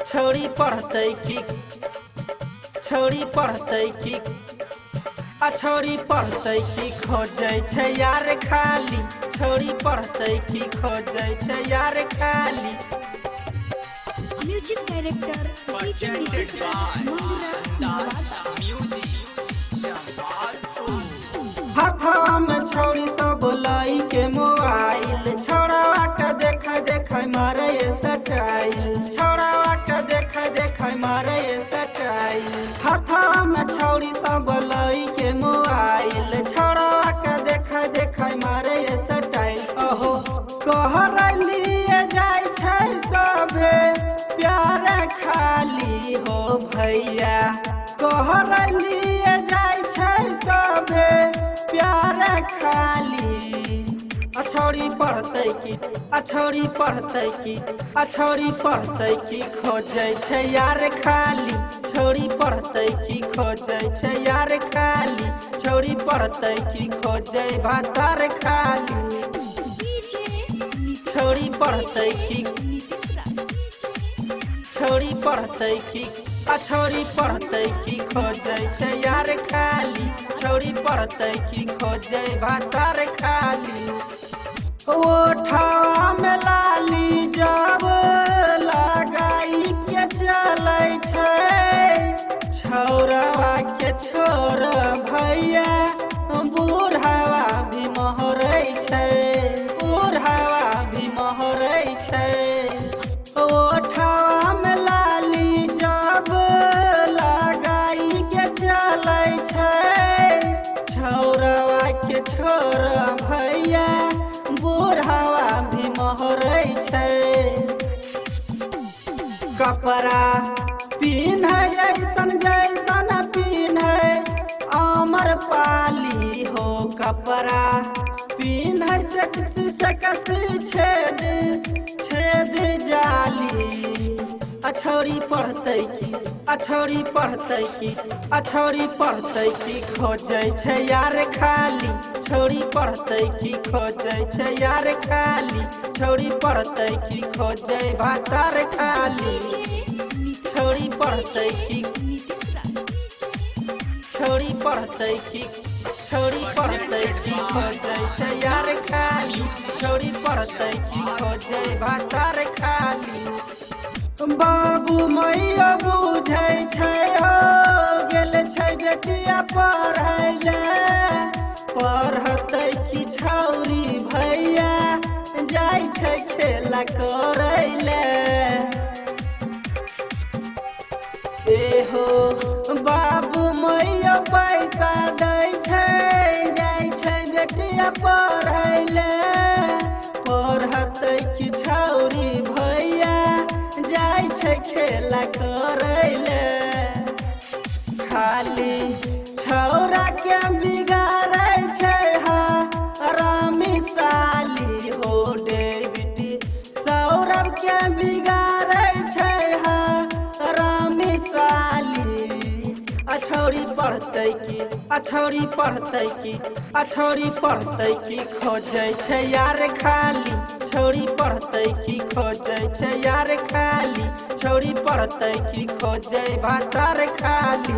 छौड़ी पढ़तै की छौड़ी पढ़तै की छौड़ी पढ़तै की खोजै छै यार खाली छौड़ी पढ़तै की खोजै छै यार खाली। Music director presented by Music हाथवा में छौड़ी सब लाई के मोबाइल छौड़ावा के देख मारे सटाइल छौड़ावा के देख मारे सटाइल। हाथवा में छौड़ी सब लाई के मोबाइल छौड़ावा के देख मारे सटाइल। ओहो कहलिए जाय छै सभे प्यार खाली हो भैया कहलिए जाय छै सभे प्यार खाली। छौड़ी पढ़तै की छौड़ी पढ़तै की छौड़ी पढ़तै की खोजै छै यार खाली छौड़ी पढ़तै की खोजै छै यार खाली छौड़ी पढ़तै की खोजै भातार खाली। छौड़ी पढ़तै की छौड़ी पढ़तै की छौड़ी पढ़तै की खोजै छै यार खाली छौड़ी पढ़तै की खोजै भातार खाली। ओठवा में लाली जब लगाई के चलै छै छौरवा के छोर भैया बूढ़वा भी मोहरै छै बूढ़वा भी मोहरै छै। ओठवा में लाली जब लगाई के चलै छै छौरवा के छोर भैया बूढ़वा भी मोहरै छै। कपड़ा पिन्है ऐसन जैसन पिन्है अमर पाली हो कपड़ा पिन्है से कसी छेद जाली। छौड़ी पढ़तै की छौड़ी पढ़तै की छौड़ी पढ़तै की खोजै छै यार खाली छौड़ी पढ़तै की खोजै छै यार खाली छौड़ी पढ़तै की खोजै भातार खाली। छौड़ी पढ़तै की छौड़ी पढ़तै की छौड़ी पढ़तै की खोजै छै यार खाली छौड़ी पढ़तै की खोजै भातार खाली। बाबू मैया बुझै छै हो गेल छै बेटिया पढ़ै ले पढ़तै की छौरी भैया जाय छै खेला करै ले। एहो बाबू मैया पैसा दै छै जाय छै बेटिया पढ़ै ले पढ़तै की छौरी भैया जाय छै खेला करै ले। खाली छौरा के बिगाड़ै छै रामी साली हो डेबिटी सौरभ के बिगाड़ै छै रामी साली। छौड़ी पढ़तै की छौड़ी पढ़तै की छौड़ी पढ़तै की खोजै छै यार खाली छौड़ी पढ़तै की खोजै छै यार खाली छौड़ी पढ़तै की खोजै भातार खाली।